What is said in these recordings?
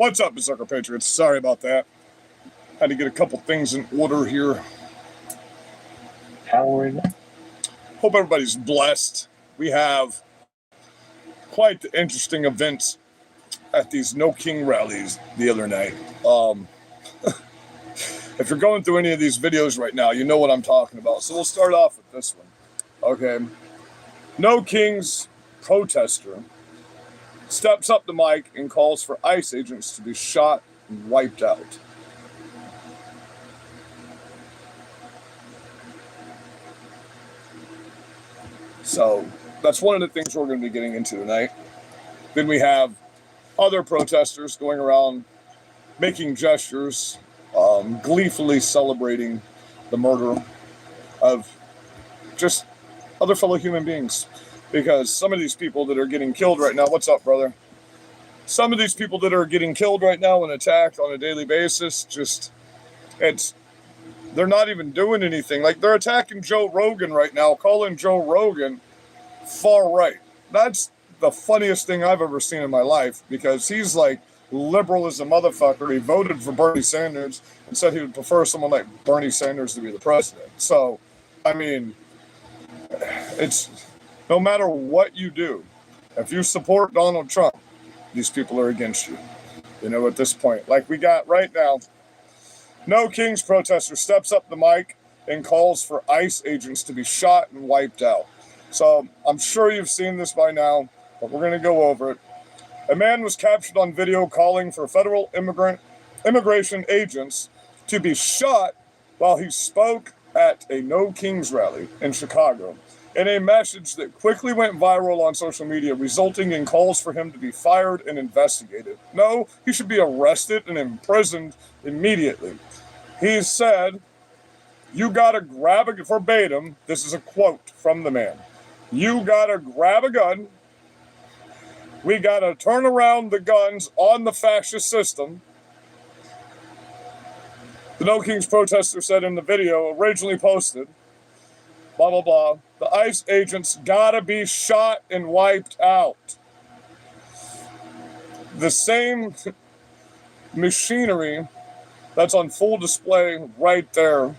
What's up, berserker patriots? Sorry about that. Had to get a couple things in order here. Howard. Hope everybody's blessed. We have quite the interesting events at these No King rallies the other night. If you're going through any of these videos right now, you know what I'm talking about. So we'll start off with this one. Okay. No King's protester steps up the mic and calls for ICE agents to be shot and wiped out. So that's one of the things we're going to be getting into tonight. Then we have other protesters going around making gestures, gleefully celebrating the murder of just other fellow human beings. Because some of these people that are getting killed right now, what's up, brother? Some of these people that are getting killed right now and attacked on a daily basis, they're not even doing anything. Like, they're attacking Joe Rogan right now, calling Joe Rogan far right. That's the funniest thing I've ever seen in my life, because he's like liberal as a motherfucker. He voted for Bernie Sanders and said he would prefer someone like Bernie Sanders to be the president. So, I mean, it's no matter what you do, if you support Donald Trump, these people are against you. You know, at this point, like we got right now, No King's protester steps up the mic and calls for ICE agents to be shot and wiped out. So I'm sure you've seen this by now, but we're going to go over it. A man was captured on video calling for federal immigration agents to be shot while he spoke at a No King's rally in Chicago, in a message that quickly went viral on social media, resulting in calls for him to be fired and investigated. No, he should be arrested and imprisoned immediately. He said, "You gotta grab a," verbatim, this is a quote from the man, "You gotta grab a gun. We gotta turn around the guns on the fascist system." The No King's protester said in the video originally posted, blah, blah, blah, "The ICE agents gotta be shot and wiped out." The same machinery that's on full display right there,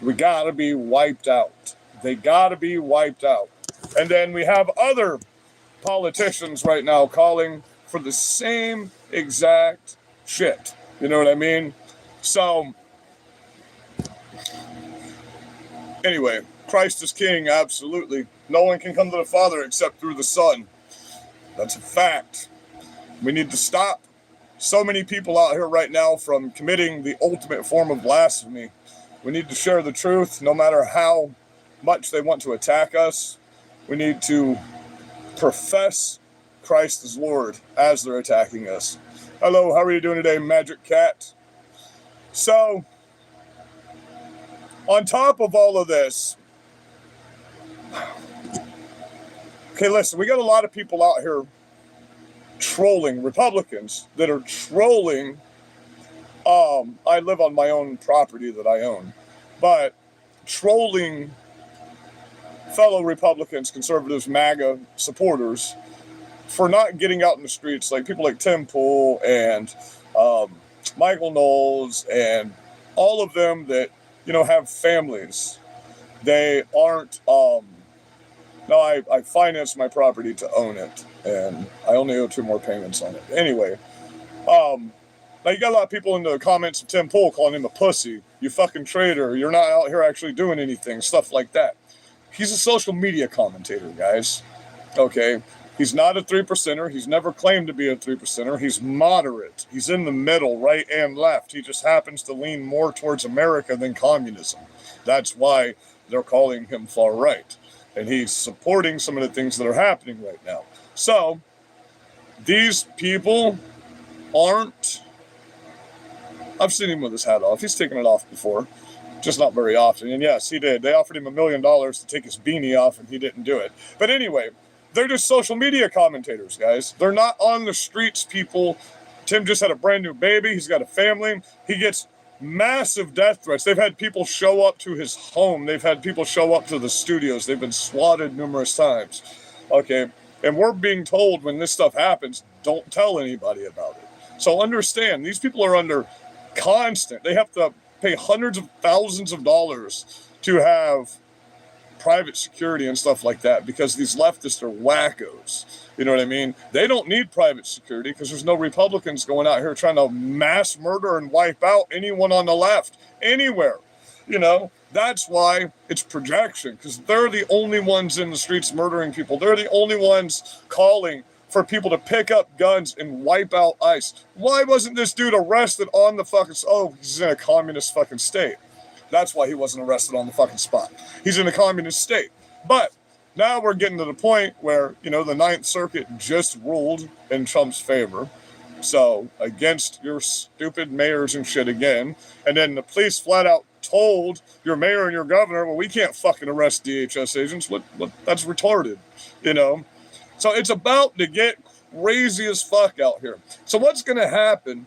we gotta be wiped out. They gotta be wiped out. And then we have other politicians right now calling for the same exact shit. You know what I mean? So, anyway, Christ is king, absolutely. No one can come to the Father except through the Son. That's a fact. We need to stop so many people out here right now from committing the ultimate form of blasphemy. We need to share the truth, no matter how much they want to attack us. We need to profess Christ as Lord as they're attacking us. Hello, how are you doing today, Magic Cat? So, on top of all of this, okay, listen, we got a lot of people out here trolling, Republicans that are trolling. I live on my own property that I own, but trolling fellow Republicans, conservatives, MAGA supporters for not getting out in the streets, like people like Tim Pool and Michael Knowles and all of them that, you know, have families. They aren't, no, I financed my property to own it, and I only owe 2 more payments on it. Anyway, now you got a lot of people in the comments of Tim Pool calling him a pussy. You fucking traitor. You're not out here actually doing anything. Stuff like that. He's a social media commentator, guys. Okay? He's not a 3%er. He's never claimed to be a 3%er. He's moderate. He's in the middle, right and left. He just happens to lean more towards America than communism. That's why they're calling him far right. And he's supporting some of the things that are happening right now. So, these people aren't... I've seen him with his hat off. He's taken it off before, just not very often. And yes, he did. They offered him $1 million to take his beanie off, and he didn't do it. But anyway, they're just social media commentators, guys. They're not on the streets, people. Tim just had a brand new baby. He's got a family. He gets massive death threats. They've had people show up to his home. They've had people show up to the studios. They've been swatted numerous times. Okay, and we're being told when this stuff happens, don't tell anybody about it. So understand, these people are under constant, they have to pay hundreds of thousands of dollars to have private security and stuff like that because these leftists are wackos. You know what I mean? They don't need private security because there's no Republicans going out here trying to mass murder and wipe out anyone on the left anywhere. You know, that's why it's projection, because they're the only ones in the streets murdering people. They're the only ones calling for people to pick up guns and wipe out ICE. Why wasn't this dude arrested on the fucking... Oh, he's in a communist fucking state. That's why he wasn't arrested on the fucking spot. He's in a communist state. But now we're getting to the point where, you know, the Ninth Circuit just ruled in Trump's favor. So, against your stupid mayors and shit again. And then the police flat out told your mayor and your governor, well, we can't fucking arrest DHS agents. What? That's retarded, you know? So it's about to get crazy as fuck out here. So what's going to happen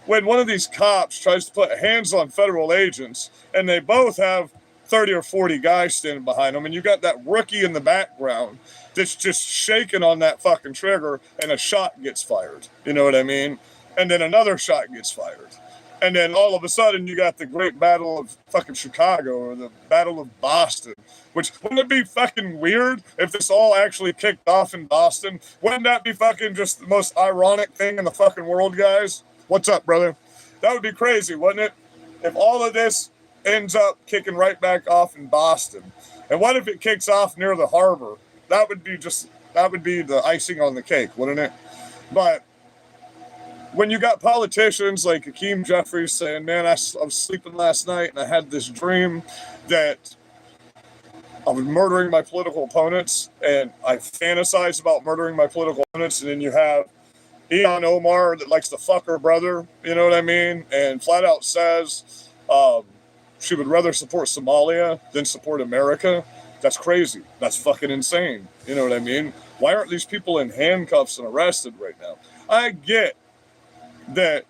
when one of these cops tries to put hands on federal agents and they both have 30 or 40 guys standing behind them, and you got that rookie in the background that's just shaking on that fucking trigger, and a shot gets fired. You know what I mean? And then another shot gets fired. And then all of a sudden you got the Great Battle of fucking Chicago or the Battle of Boston, which wouldn't it be fucking weird if this all actually kicked off in Boston? Wouldn't that be fucking just the most ironic thing in the fucking world, guys? What's up, brother? That would be crazy, wouldn't it? If all of this ends up kicking right back off in Boston. And what if it kicks off near the harbor? That would be the icing on the cake, wouldn't it? But when you got politicians like Hakeem Jeffries saying, man, I was sleeping last night and I had this dream that I was murdering my political opponents, and I fantasize about murdering my political opponents, and then you have Ilhan Omar that likes to fuck her brother, you know what I mean? And flat out says she would rather support Somalia than support America. That's crazy. That's fucking insane. You know what I mean? Why aren't these people in handcuffs and arrested right now? I get that.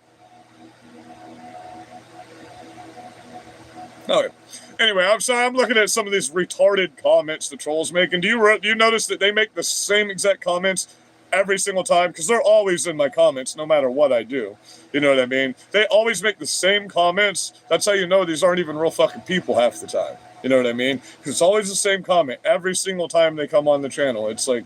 Okay. Anyway, I'm looking at some of these retarded comments the trolls make, and do you notice that they make the same exact comments every single time? Because they're always in my comments, no matter what I do. You know what I mean? They always make the same comments. That's how you know these aren't even real fucking people half the time. You know what I mean? Because it's always the same comment every single time they come on the channel. It's like,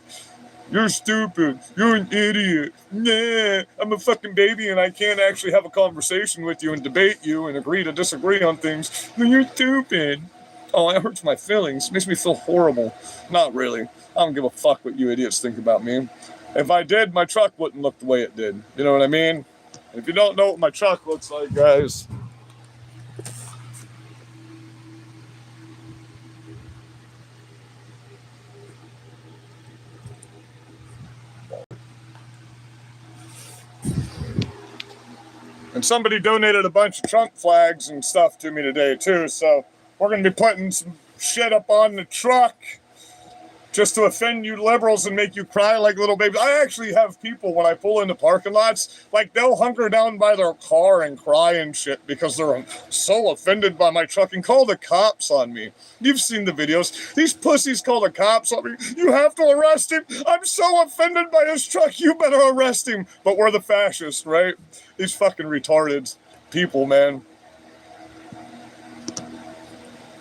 you're stupid. You're an idiot. Nah, I'm a fucking baby and I can't actually have a conversation with you and debate you and agree to disagree on things. You're stupid. Oh, that hurts my feelings. Makes me feel horrible. Not really. I don't give a fuck what you idiots think about me. If I did, my truck wouldn't look the way it did. You know what I mean? If you don't know what my truck looks like, guys, and somebody donated a bunch of Trump flags and stuff to me today, too. So we're going to be putting some shit up on the truck just to offend you liberals and make you cry like little babies. I actually have people, when I pull into parking lots, like they'll hunker down by their car and cry and shit because they're so offended by my truck and call the cops on me. You've seen the videos. These pussies call the cops on me. You have to arrest him. I'm so offended by his truck. You better arrest him. But we're the fascists, right? These fucking retarded people, man.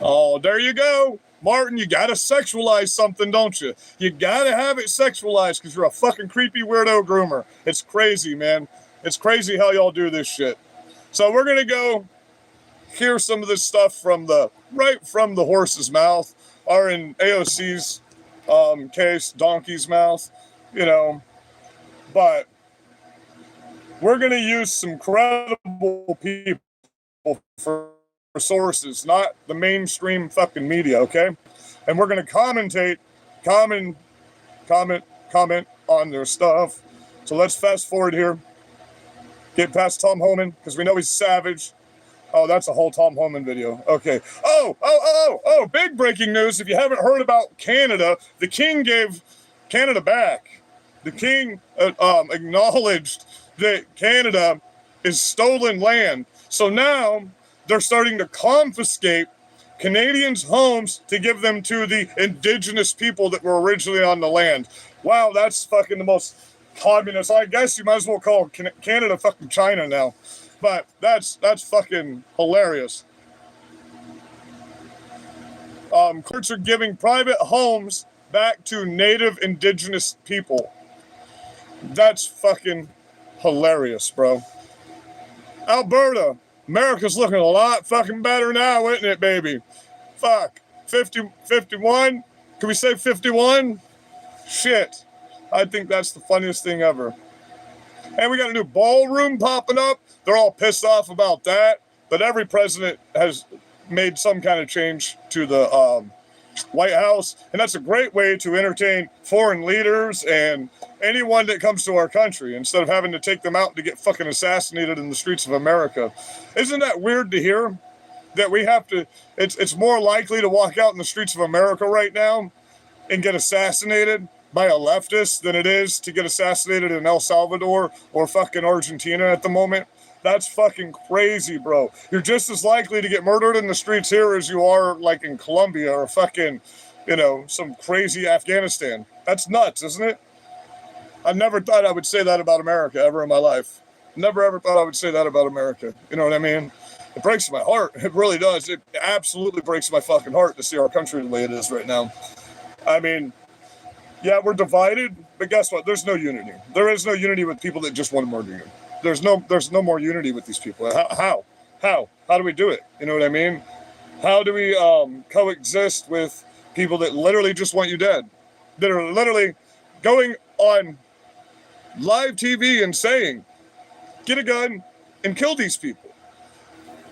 Oh, there you go. Martin, you gotta sexualize something, don't you? You gotta have it sexualized because you're a fucking creepy weirdo groomer. It's crazy, man. It's crazy how y'all do this shit. So we're gonna go hear some of this stuff right from the horse's mouth, or in AOC's case, donkey's mouth, you know. But we're gonna use some credible people for sources, not the mainstream fucking media, okay? And we're gonna comment on their stuff. So let's fast forward here. Get past Tom Homan, because we know he's savage. Oh, that's a whole Tom Homan video. Okay. Oh, big breaking news. If you haven't heard about Canada, the king gave Canada back. The king acknowledged that Canada is stolen land. So now they're starting to confiscate Canadians' homes to give them to the indigenous people that were originally on the land. Wow, that's fucking the most communists. I guess you might as well call Canada fucking China now. But that's fucking hilarious. Courts are giving private homes back to native indigenous people. That's fucking hilarious, bro. Alberta, America's looking a lot fucking better now, isn't it, baby? Fuck. 51? Can we say 51? Shit. I think that's the funniest thing ever. And we got a new ballroom popping up. They're all pissed off about that. But every president has made some kind of change to the White House. And that's a great way to entertain foreign leaders and anyone that comes to our country instead of having to take them out to get fucking assassinated in the streets of America. Isn't that weird to hear? That we have to, it's more likely to walk out in the streets of America right now and get assassinated by a leftist than it is to get assassinated in El Salvador or fucking Argentina at the moment. That's fucking crazy, bro. You're just as likely to get murdered in the streets here as you are like in Colombia or fucking, you know, some crazy Afghanistan. That's nuts, isn't it? I never thought I would say that about America ever in my life. Never ever thought I would say that about America. You know what I mean? It breaks my heart. It really does. It absolutely breaks my fucking heart to see our country the way it is right now. I mean, yeah, we're divided, but guess what? There's no unity. There is no unity with people that just want to murder you. There's no more unity with these people. How do we do it? You know what I mean? How do we coexist with people that literally just want you dead? That are literally going on live TV and saying, get a gun and kill these people.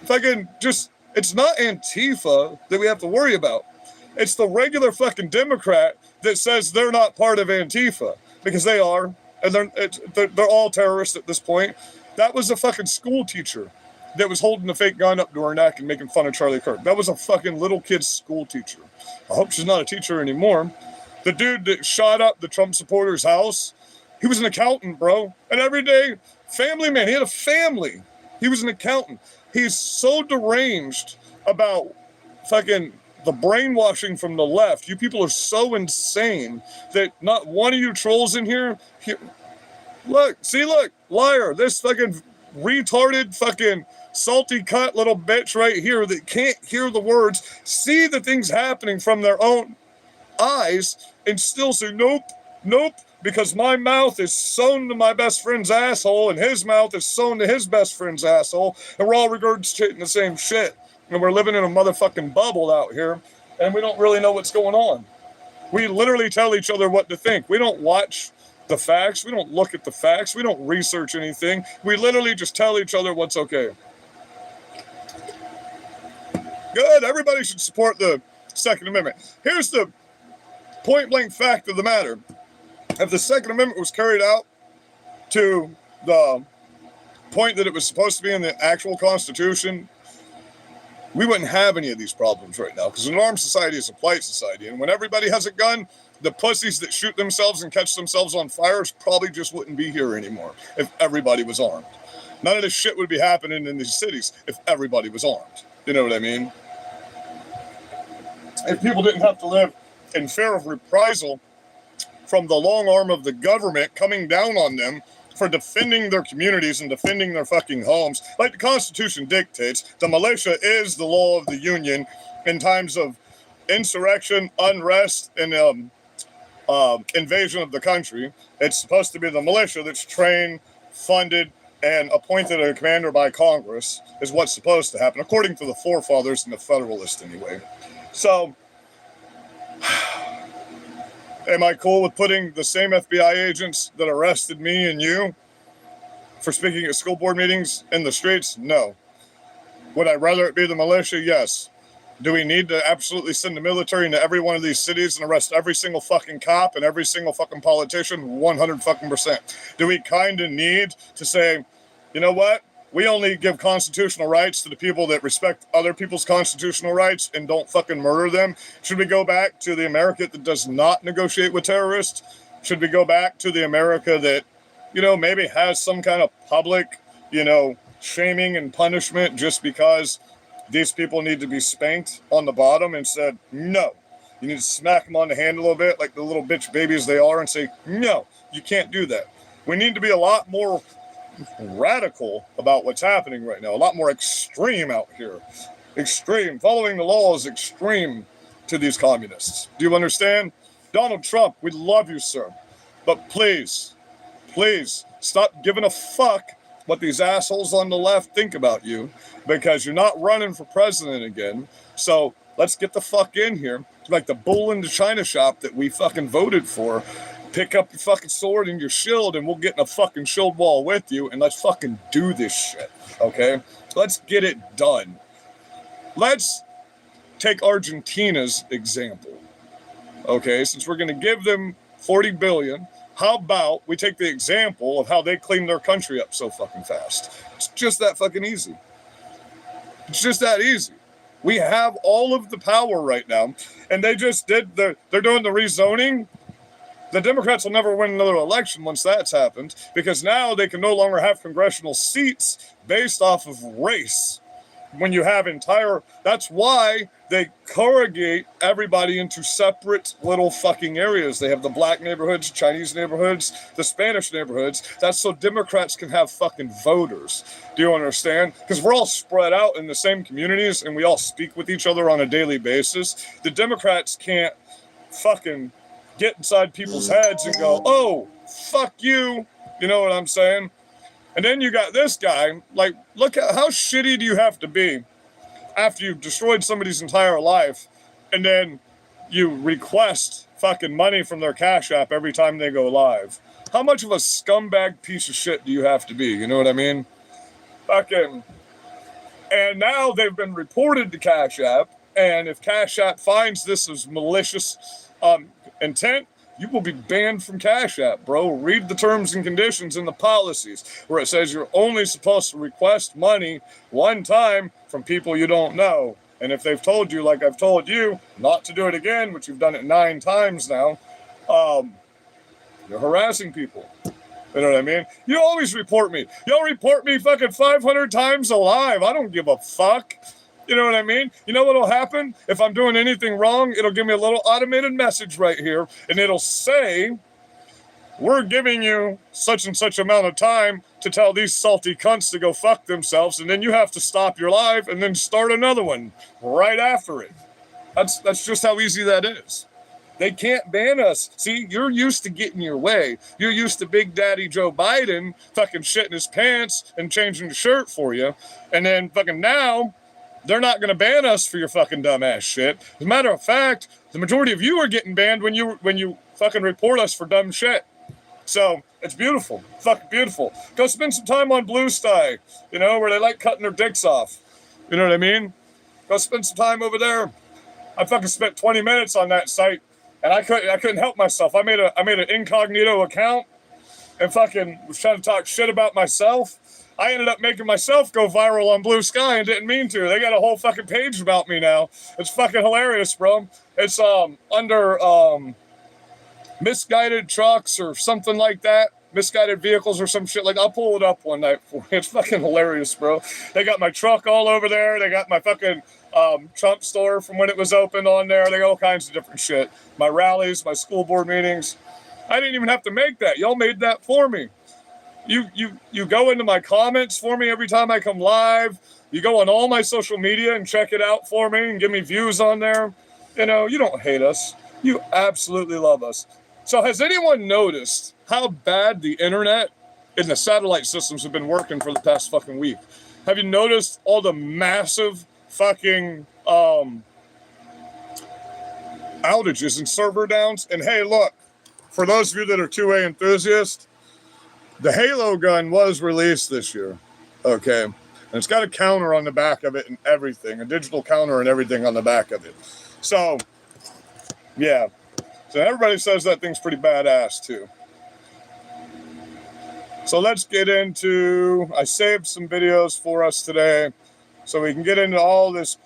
Fucking just, it's not Antifa that we have to worry about. It's the regular fucking Democrat that says they're not part of Antifa, because they are, and they're all terrorists at this point. That was a fucking school teacher that was holding a fake gun up to her neck and making fun of Charlie Kirk. That was a fucking little kid's school teacher. I hope she's not a teacher anymore. The dude that shot up the Trump supporter's house, he was an accountant, bro. An everyday family man. He had a family. He was an accountant. He's so deranged about fucking the brainwashing from the left. You people are so insane that not one of you trolls in here, look, liar, this fucking retarded fucking salty cunt little bitch right here that can't hear the words, see the things happening from their own eyes and still say, nope, because my mouth is sewn to my best friend's asshole and his mouth is sewn to his best friend's asshole, and we're all regurgitating the same shit. And we're living in a motherfucking bubble out here, and we don't really know what's going on. We literally tell each other what to think. We don't watch the facts. We don't look at the facts. We don't research anything. We literally just tell each other what's okay. Good. Everybody should support the Second Amendment. Here's the point-blank fact of the matter. If the Second Amendment was carried out to the point that it was supposed to be in the actual Constitution, we wouldn't have any of these problems right now, because an armed society is a polite society. And when everybody has a gun, the pussies that shoot themselves and catch themselves on fires probably just wouldn't be here anymore if everybody was armed. None of this shit would be happening in these cities if everybody was armed. You know what I mean? If people didn't have to live in fear of reprisal from the long arm of the government coming down on them for defending their communities and defending their fucking homes. Like the Constitution dictates, the militia is the law of the Union in times of insurrection, unrest, and invasion of the country. It's supposed to be the militia that's trained, funded, and appointed a commander by Congress is what's supposed to happen, according to the forefathers and the Federalists anyway. So, am I cool with putting the same FBI agents that arrested me and you for speaking at school board meetings in the streets? No. Would I rather it be the militia? Yes. Do we need to absolutely send the military into every one of these cities and arrest every single fucking cop and every single fucking politician? 100%. Do we kind of need to say, you know what? We only give constitutional rights to the people that respect other people's constitutional rights and don't fucking murder them? Should we go back to the America that does not negotiate with terrorists? Should we go back to the America that, you know, maybe has some kind of public, you know, shaming and punishment just because these people need to be spanked on the bottom and said, no, you need to smack them on the hand a little bit like the little bitch babies they are and say, no, you can't do that. We need to be a lot more radical about what's happening right now, a lot more extreme out here. Extreme. Following the law is extreme to these communists. Do you understand? Donald Trump, we love you, sir. But please, please stop giving a fuck what these assholes on the left think about you, because you're not running for president again. So let's get the fuck in here, like the bull in the china shop that we fucking voted for. Pick up your fucking sword and your shield, and we'll get in a fucking shield wall with you, and let's fucking do this shit, okay? Let's get it done. Let's take Argentina's example, okay? Since we're going to give them 40 billion, how about we take the example of how they cleaned their country up so fucking fast? It's just that fucking easy. It's just that easy. We have all of the power right now, and they just they're doing the rezoning. The Democrats will never win another election once that's happened, because now they can no longer have congressional seats based off of race. When you have that's why they corrugate everybody into separate little fucking areas. They have the black neighborhoods, Chinese neighborhoods, the Spanish neighborhoods. That's so Democrats can have fucking voters. Do you understand? Because we're all spread out in the same communities, and we all speak with each other on a daily basis. The Democrats can't fucking get inside people's heads and go, oh, fuck you. You know what I'm saying? And then you got this guy, like, look at how shitty do you have to be after you've destroyed somebody's entire life, and then you request fucking money from their Cash App every time they go live. How much of a scumbag piece of shit do you have to be? You know what I mean? Fucking. And now they've been reported to Cash App, and if Cash App finds this as malicious intent, you will be banned from Cash App, bro. Read the terms and conditions and the policies where it says you're only supposed to request money one time from people you don't know. And if they've told you, like I've told you, not to do it again, which you've done it 9 times now, you're harassing people. You know what I mean? You always report me. Y'all report me fucking 500 times alive. I don't give a fuck. You know what I mean? You know what'll happen? If I'm doing anything wrong, it'll give me a little automated message right here, and it'll say, we're giving you such and such amount of time to tell these salty cunts to go fuck themselves, and then you have to stop your live and then start another one right after it. That's just how easy that is. They can't ban us. See, you're used to getting your way. You're used to Big Daddy Joe Biden fucking shitting his pants and changing the shirt for you, and then fucking now, they're not going to ban us for your fucking dumbass shit. As a matter of fact, the majority of you are getting banned when you fucking report us for dumb shit. So it's beautiful, fucking beautiful. Go spend some time on Blue Sky, you know, where they like cutting their dicks off. You know what I mean? Go spend some time over there. I fucking spent 20 minutes on that site, and I couldn't help myself. I made an incognito account and fucking was trying to talk shit about myself. I ended up making myself go viral on Blue Sky and didn't mean to. They got a whole fucking page about me now. It's fucking hilarious, bro. It's under misguided trucks or something like that. Misguided vehicles or some shit. Like, I'll pull it up one night for you. It's fucking hilarious, bro. They got my truck all over there. They got my fucking Trump store from when it was opened on there. They got all kinds of different shit. My rallies, my school board meetings. I didn't even have to make that. Y'all made that for me. You go into my comments for me every time I come live. You go on all my social media and check it out for me and give me views on there. You know, you don't hate us. You absolutely love us. So has anyone noticed how bad the internet and the satellite systems have been working for the past fucking week? Have you noticed all the massive fucking outages and server downs? And hey, look, for those of you that are 2A enthusiasts, the Halo gun was released this year, okay? And it's got a counter on the back of it and everything, a digital counter and everything on the back of it. So, yeah. So everybody says that thing's pretty badass, too. So let's get into, I saved some videos for us today so we can get into all this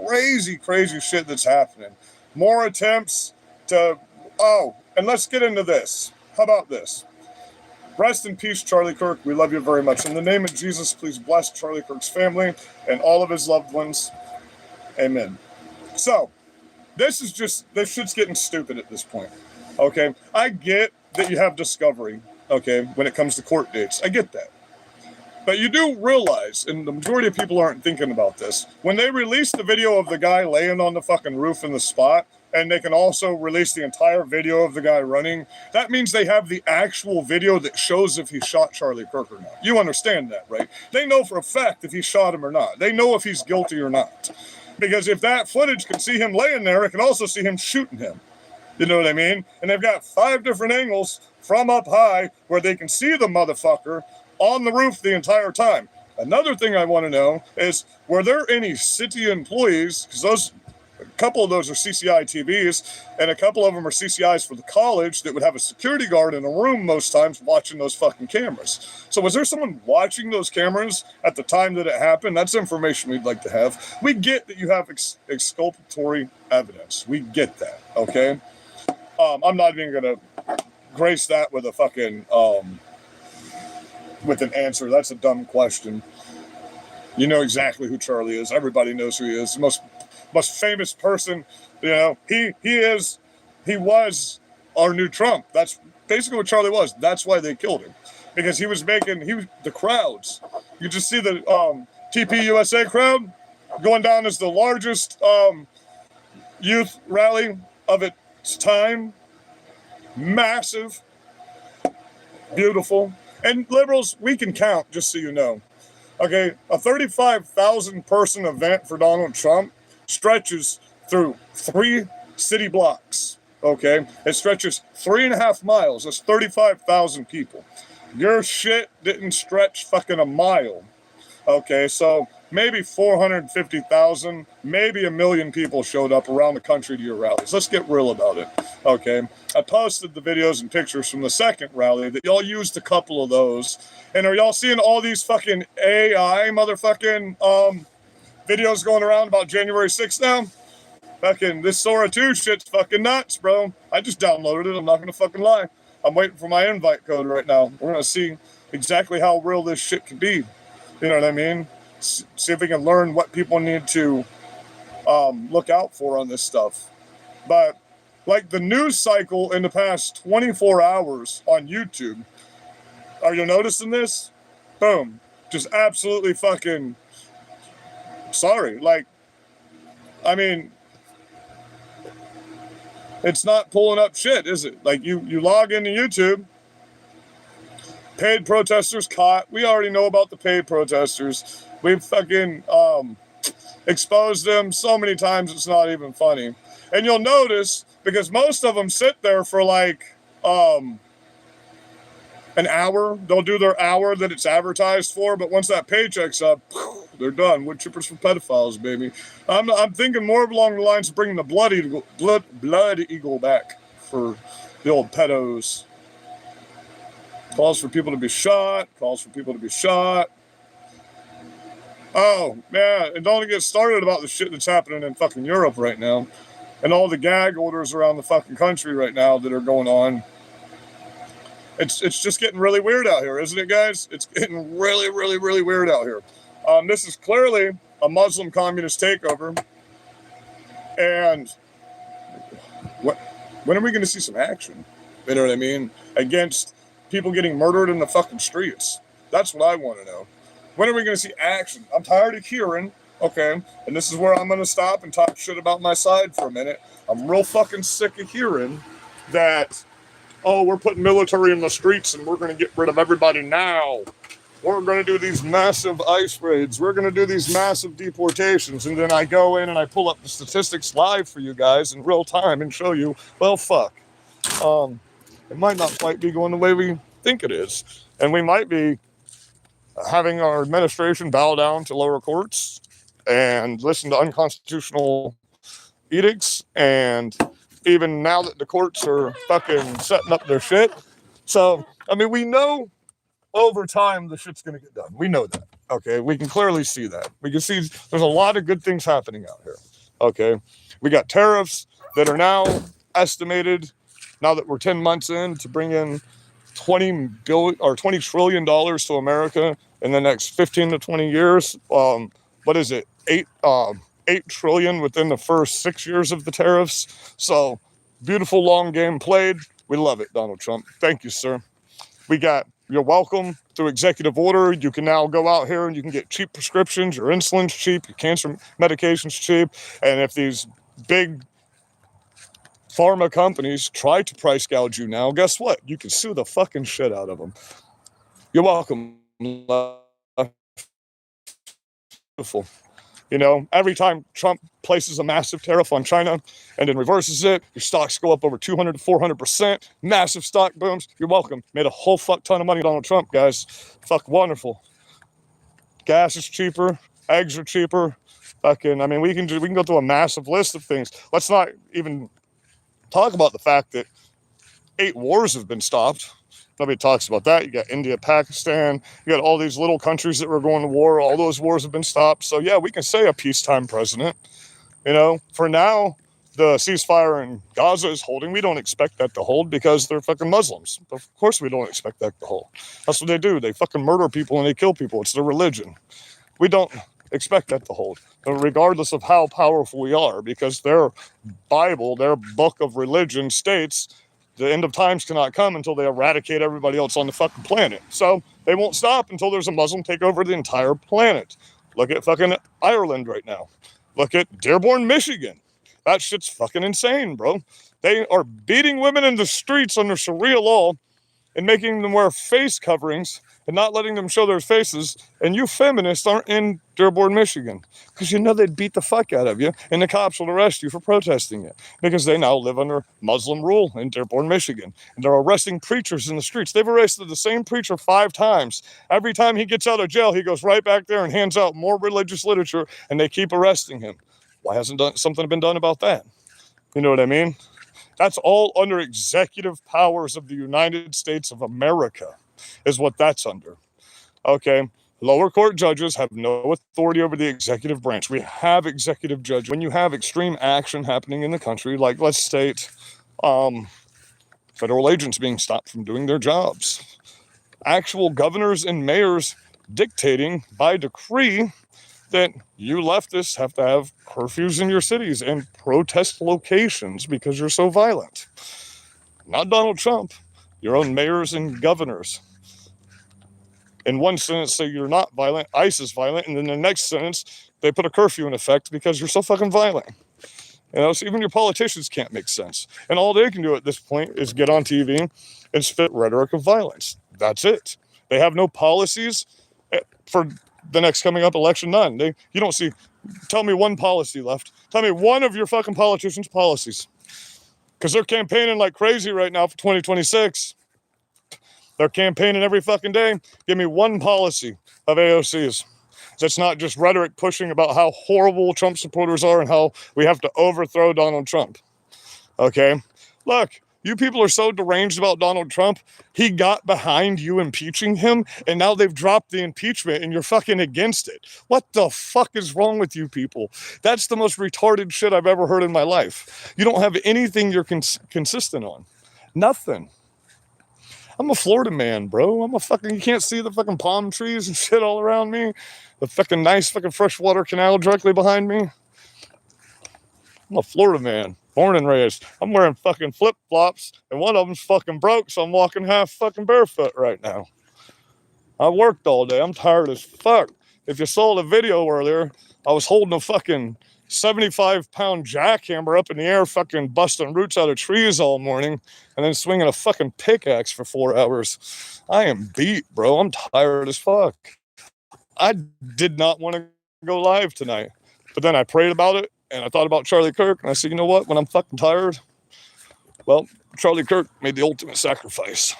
crazy shit that's happening. More attempts to, and let's get into this. How about this? Rest in peace, Charlie Kirk. We love you very much. In the name of Jesus, please bless Charlie Kirk's family and all of his loved ones. Amen. So, this shit's getting stupid at this point. Okay? I get that you have Discovery. okay, when it comes to court dates. I get that. But you do realize, and the majority of people aren't thinking about this, when they release the video of the guy laying on the fucking roof in the spot, and they can also release the entire video of the guy running, that means they have the actual video that shows if he shot Charlie Kirk or not. You understand that, right? They know for a fact if he shot him or not. They know if he's guilty or not. Because if that footage can see him laying there, it can also see him shooting him. You know what I mean? And they've got 5 different angles from up high where they can see the motherfucker on the roof the entire time. Another thing I want to know is, were there any city employees, because a couple of those are CCI TVs, and a couple of them are CCIs for the college that would have a security guard in a room most times watching those fucking cameras. So was there someone watching those cameras at the time that it happened? That's information we'd like to have. We get that you have exculpatory evidence. We get that, okay? I'm not even going to grace that with a fucking... with an answer. That's a dumb question. You know exactly who Charlie is. Everybody knows who he is. The most famous person, you know, he was our new Trump. That's basically what Charlie was. That's why they killed him. Because he was the crowds. You just see the TP USA crowd going down as the largest youth rally of its time. Massive. Beautiful. And liberals, we can count, just so you know. Okay, a 35,000 person event for Donald Trump stretches through 3 city blocks. Okay, it stretches 3.5 miles. That's 35,000 people. Your shit didn't stretch fucking a mile. Okay, so maybe 450,000, maybe 1 million people showed up around the country to your rallies. Let's get real about it. Okay, I posted the videos and pictures from the second rally that y'all used a couple of those. And are y'all seeing all these fucking AI motherfucking videos going around about January 6th now? Fucking this Sora 2 shit's fucking nuts, bro. I just downloaded it. I'm not gonna fucking lie. I'm waiting for my invite code right now. We're gonna see exactly how real this shit can be. You know what I mean? See if we can learn what people need to look out for on this stuff. But like the news cycle in the past 24 hours on YouTube, are you noticing this? Boom. Just absolutely fucking sorry. Like, I mean, it's not pulling up shit, is it? Like you log into YouTube, paid protesters caught. We already know about the paid protesters. We've fucking exposed them so many times it's not even funny. And you'll notice, because most of them sit there for like an hour. They'll do their hour that it's advertised for, but once that paycheck's up, they're done. Wood chippers for pedophiles, baby. I'm thinking more along the lines of bringing the blood eagle back for the old pedos. Calls for people to be shot. Calls for people to be shot. Oh, man. And don't get started about the shit that's happening in fucking Europe right now. And all the gag orders around the fucking country right now that are going on. It's just getting really weird out here, isn't it, guys? It's getting really, really, really weird out here. This is clearly a Muslim communist takeover. And when are we going to see some action? You know what I mean? Against people getting murdered in the fucking streets. That's what I want to know. When are we going to see action? I'm tired of hearing, okay, and this is where I'm going to stop and talk shit about my side for a minute. I'm real fucking sick of hearing that, oh, we're putting military in the streets and we're going to get rid of everybody now. We're going to do these massive ICE raids. We're going to do these massive deportations. And then I go in and I pull up the statistics live for you guys in real time and show you, well, fuck. It might not quite be going the way we think it is. And we might be having our administration bow down to lower courts and listen to unconstitutional edicts. And even now that the courts are fucking setting up their shit. So, I mean, we know over time the shit's going to get done. We know that. Okay. We can clearly see that. We can see there's a lot of good things happening out here. Okay. We got tariffs that are now estimated, now that we're 10 months in, to bring in $20 trillion to America in the next 15 to 20 years. What is it? 8 trillion within the first 6 years of the tariffs. So beautiful long game played. We love it, Donald Trump. Thank you, sir. You're welcome through executive order. You can now go out here and you can get cheap prescriptions. Your insulin's cheap. Your cancer medication's cheap. And if these big pharma companies try to price gouge you now, guess what? You can sue the fucking shit out of them. You're welcome. Beautiful. You know, every time Trump places a massive tariff on China and then reverses it, your stocks go up over 200 to 400%. Massive stock booms. You're welcome. Made a whole fuck ton of money, Donald Trump, guys. Fuck wonderful. Gas is cheaper. Eggs are cheaper. Fucking, I mean, we can go through a massive list of things. Let's not even talk about the fact that 8 wars have been stopped. Nobody talks about that. You got India, Pakistan. You got all these little countries that were going to war. All those wars have been stopped. So, yeah, we can say a peacetime president. You know, for now, the ceasefire in Gaza is holding. We don't expect that to hold because they're fucking Muslims. Of course we don't expect that to hold. That's what they do. They fucking murder people and they kill people. It's their religion. We don't expect that to hold, regardless of how powerful we are, because their Bible, their book of religion states the end of times cannot come until they eradicate everybody else on the fucking planet. So they won't stop until there's a Muslim take over the entire planet. Look at fucking Ireland right now. Look at Dearborn, Michigan. That shit's fucking insane, bro. They are beating women in the streets under Sharia law and making them wear face coverings and not letting them show their faces. And you feminists aren't in Dearborn, Michigan, because you know they'd beat the fuck out of you and the cops will arrest you for protesting it, because they now live under Muslim rule in Dearborn, Michigan. And they're arresting preachers in the streets. They've arrested the same preacher 5 times. Every time he gets out of jail, he goes right back there and hands out more religious literature, and they keep arresting him. Why hasn't something been done about that? You know what I mean? That's all under executive powers of the United States of America, is what that's under. Okay, lower court judges have no authority over the executive branch. We have executive judges. When you have extreme action happening in the country, like let's state federal agents being stopped from doing their jobs, actual governors and mayors dictating by decree that you leftists have to have curfews in your cities and protest locations because you're so violent. Not Donald Trump, your own mayors and governors. In one sentence say you're not violent, ICE is violent, and then the next sentence they put a curfew in effect because you're so fucking violent. You know, so even your politicians can't make sense. And all they can do at this point is get on TV and spit rhetoric of violence. That's it. They have no policies for the next coming up election. None. You don't see. Tell me one policy left. Tell me one of your fucking politicians' policies, because they're campaigning like crazy right now for 2026. They're campaigning every fucking day. Give me one policy of AOC's that's not just rhetoric pushing about how horrible Trump supporters are and how we have to overthrow Donald Trump. Okay? Look, you people are so deranged about Donald Trump. He got behind you impeaching him, and now they've dropped the impeachment, and you're fucking against it. What the fuck is wrong with you people? That's the most retarded shit I've ever heard in my life. You don't have anything you're consistent on. Nothing. I'm a Florida man, bro. You can't see the fucking palm trees and shit all around me. The fucking nice fucking freshwater canal directly behind me. I'm a Florida man, born and raised. I'm wearing fucking flip-flops, and one of them's fucking broke, so I'm walking half fucking barefoot right now. I worked all day. I'm tired as fuck. If you saw the video earlier, I was holding a fucking 75-pound jackhammer up in the air, fucking busting roots out of trees all morning, and then swinging a fucking pickaxe for 4 hours. I am beat, bro. I'm tired as fuck. I did not want to go live tonight, but then I prayed about it, and I thought about Charlie Kirk, and I said, you know what? When I'm fucking tired, well, Charlie Kirk made the ultimate sacrifice.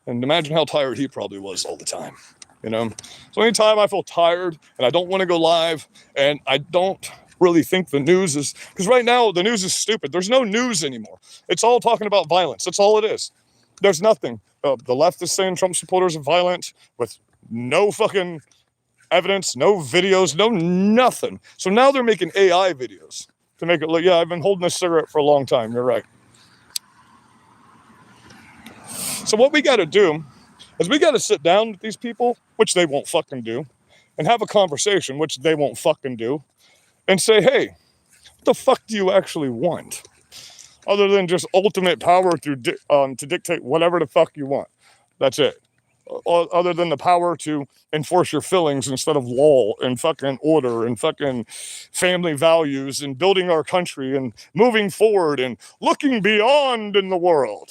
And imagine how tired he probably was all the time, you know? So anytime I feel tired and I don't want to go live and I don't really think the news is, because right now the news is stupid. There's no news anymore. It's all talking about violence. That's all it is. There's nothing. The left is saying Trump supporters are violent with no fucking evidence, no videos, no nothing. So now they're making AI videos to make it look, yeah, I've been holding this cigarette for a long time. You're right. So what we got to do is we got to sit down with these people, which they won't fucking do, and have a conversation, which they won't fucking do, and say, hey, what the fuck do you actually want? Other than just ultimate power through to dictate whatever the fuck you want. That's it. Other than the power to enforce your feelings instead of law and fucking order and fucking family values and building our country and moving forward and looking beyond in the world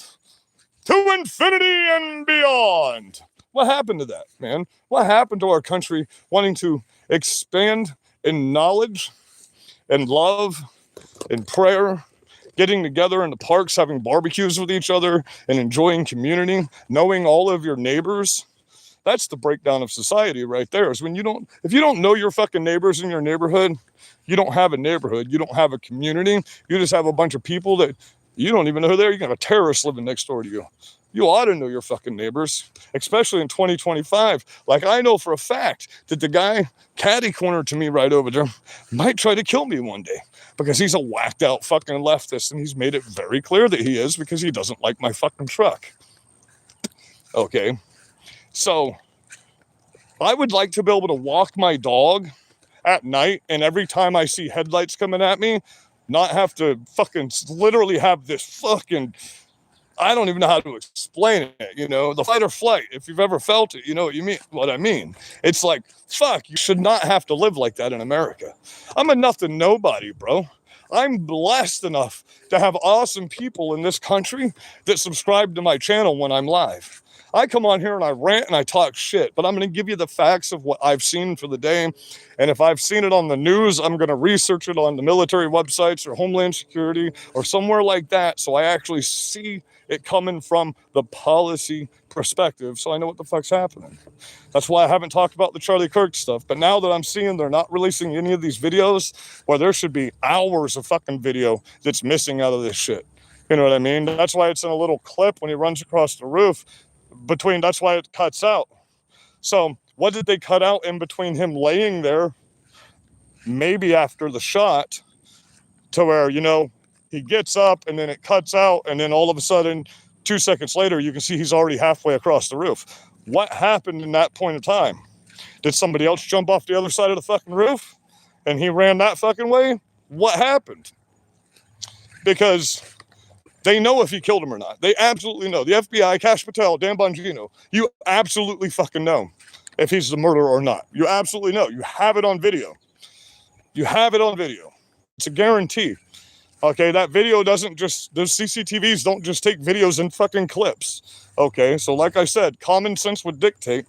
to infinity and beyond. What happened to that, man? What happened to our country wanting to expand in knowledge and love and prayer, getting together in the parks, having barbecues with each other and enjoying community, knowing all of your neighbors? That's the breakdown of society right there, is when if you don't know your fucking neighbors in your neighborhood, you don't have a neighborhood, you don't have a community, you just have a bunch of people that you don't even know who they are. You can have a terrorist living next door to you. You ought to know your fucking neighbors, especially in 2025. Like, I know for a fact that the guy catty corner to me right over there might try to kill me one day because he's a whacked out fucking leftist, and he's made it very clear that he is, because he doesn't like my fucking truck. Okay. So I would like to be able to walk my dog at night, and every time I see headlights coming at me, not have to fucking literally have this fucking, I don't even know how to explain it, the fight or flight. If you've ever felt it, you know what I mean. It's like, fuck, you should not have to live like that in America. I'm a nothing nobody, bro. I'm blessed enough to have awesome people in this country that subscribe to my channel when I'm live. I come on here and I rant and I talk shit, but I'm going to give you the facts of what I've seen for the day. And if I've seen it on the news, I'm going to research it on the military websites or Homeland Security or somewhere like that, so I actually see it coming from the policy perspective, so I know what the fuck's happening. That's why I haven't talked about the Charlie Kirk stuff. But now that I'm seeing they're not releasing any of these videos, where there should be hours of fucking video that's missing out of this shit. You know what I mean? That's why it's in a little clip when he runs across the roof. That's why it cuts out. So what did they cut out in between him laying there, maybe after the shot, to where, he gets up and then it cuts out, and then all of a sudden 2 seconds later you can see he's already halfway across the roof? What happened in that point of time? Did somebody else jump off the other side of the fucking roof and he ran that fucking way? What happened? Because they know if he killed him or not. They absolutely know. The FBI, Cash Patel, Dan Bongino, you absolutely fucking know if he's the murderer or not. You absolutely know. You have it on video. You have it on video. It's a guarantee. Okay, that video doesn't just, those CCTVs don't just take videos and fucking clips. Okay, so like I said, common sense would dictate,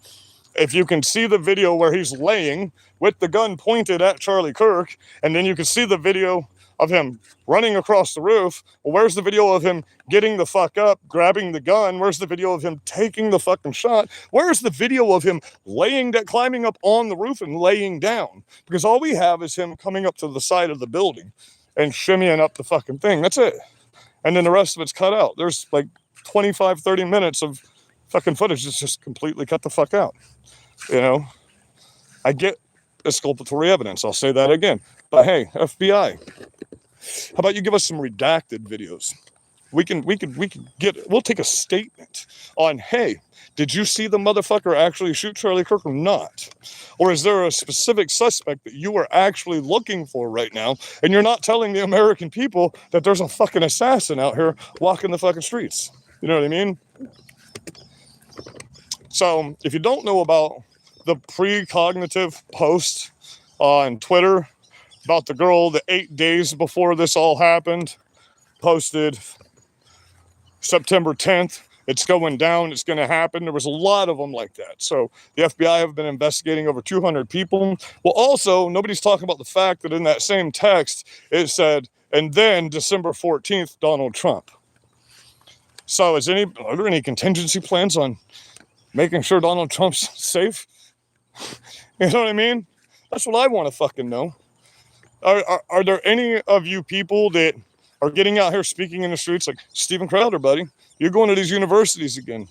if you can see the video where he's laying with the gun pointed at Charlie Kirk, and then you can see the video of him running across the roof, well, where's the video of him getting the fuck up, grabbing the gun? Where's the video of him taking the fucking shot? Where's the video of him climbing up on the roof and laying down? Because all we have is him coming up to the side of the building and shimmying up the fucking thing. That's it. And then the rest of it's cut out. There's like 25, 30 minutes of fucking footage that's just completely cut the fuck out. I get exculpatory evidence. I'll say that again. But hey, FBI, how about you give us some redacted videos? We'll take a statement on, hey, did you see the motherfucker actually shoot Charlie Kirk or not? Or is there a specific suspect that you are actually looking for right now, and you're not telling the American people that there's a fucking assassin out here walking the fucking streets? You know what I mean? So if you don't know about the precognitive post on Twitter about the girl that 8 days before this all happened posted September 10th, it's going down, it's going to happen. There was a lot of them like that. So the FBI have been investigating over 200 people. Well, also, nobody's talking about the fact that in that same text, it said, and then December 14th, Donald Trump. So are there any contingency plans on making sure Donald Trump's safe? You know what I mean? That's what I want to fucking know. Are there any of you people that are getting out here speaking in the streets like, Steven Crowder, buddy, you're going to these universities again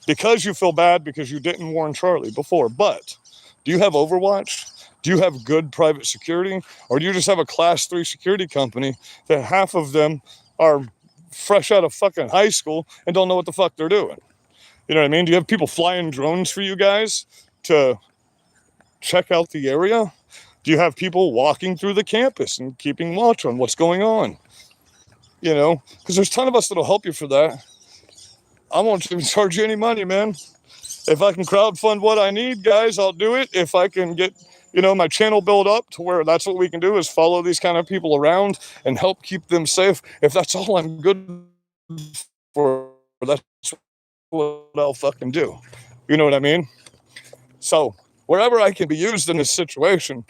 because you feel bad because you didn't warn Charlie before? But do you have Overwatch? Do you have good private security? Or do you just have a class 3 security company that half of them are fresh out of fucking high school and don't know what the fuck they're doing? You know what I mean? Do you have people flying drones for you guys to check out the area? Do you have people walking through the campus and keeping watch on what's going on? Because there's a ton of us that'll help you for that. I won't even charge you any money, man. If I can crowdfund what I need, guys, I'll do it. If I can get, my channel built up to where that's what we can do is follow these kind of people around and help keep them safe. If that's all I'm good for, that's what I'll fucking do. You know what I mean? So wherever I can be used in this situation,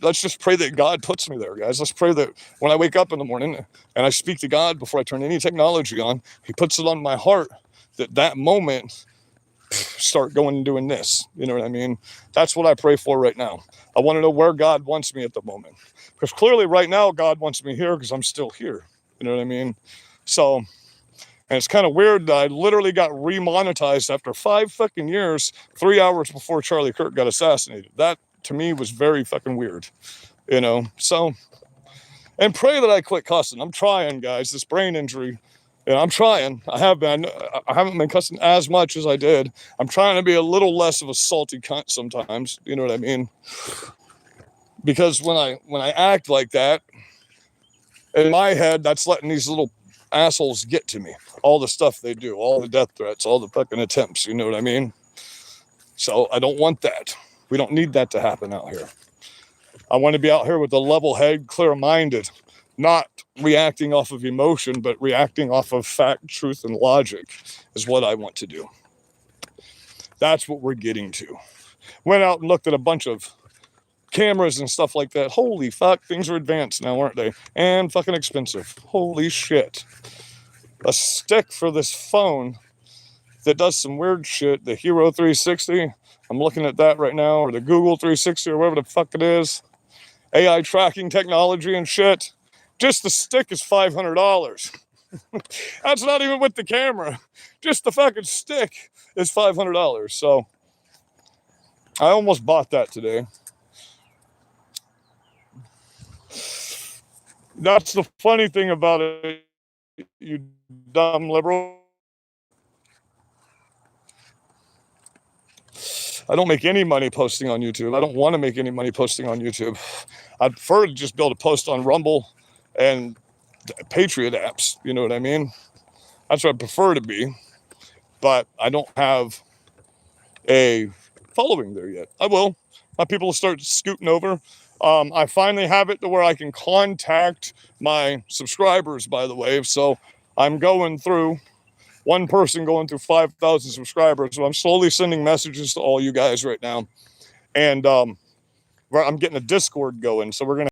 let's just pray that God puts me there, guys. Let's pray that when I wake up in the morning and I speak to God before I turn any technology on, he puts it on my heart that moment start going and doing this. You know what I mean? That's what I pray for right now. I want to know where God wants me at the moment. Because clearly right now God wants me here because I'm still here. You know what I mean? So, and it's kind of weird that I literally got remonetized after 5 fucking years, 3 hours before Charlie Kirk got assassinated. That to me was very fucking weird. So, and pray that I quit cussing. I'm trying, guys. This brain injury, I'm trying. I haven't been cussing as much as I did. I'm trying to be a little less of a salty cunt sometimes. You know what I mean? Because when I act like that, in my head, that's letting these little assholes get to me. All the stuff they do, all the death threats, all the fucking attempts. You know what I mean? So I don't want that. We don't need that to happen out here. I want to be out here with a level head, clear-minded, not reacting off of emotion, but reacting off of fact, truth, and logic is what I want to do. That's what we're getting to. Went out and looked at a bunch of cameras and stuff like that. Holy fuck, things are advanced now, aren't they? And fucking expensive. Holy shit. A stick for this phone that does some weird shit, the Hero 360. I'm looking at that right now, or the Google 360, or whatever the fuck it is. AI tracking technology and shit. Just the stick is $500. That's not even with the camera. Just the fucking stick is $500. So I almost bought that today. That's the funny thing about it, you dumb liberal. I don't make any money posting on YouTube. I don't want to make any money posting on YouTube. I'd prefer to just be able to post on Rumble and Patriot apps. You know what I mean? That's what I prefer to be. But I don't have a following there yet. I will. My people will start scooting over. I finally have it to where I can contact my subscribers, by the way. So I'm going through one person going through 5,000 subscribers. So I'm slowly sending messages to all you guys right now. And I'm getting a Discord going. So we're going to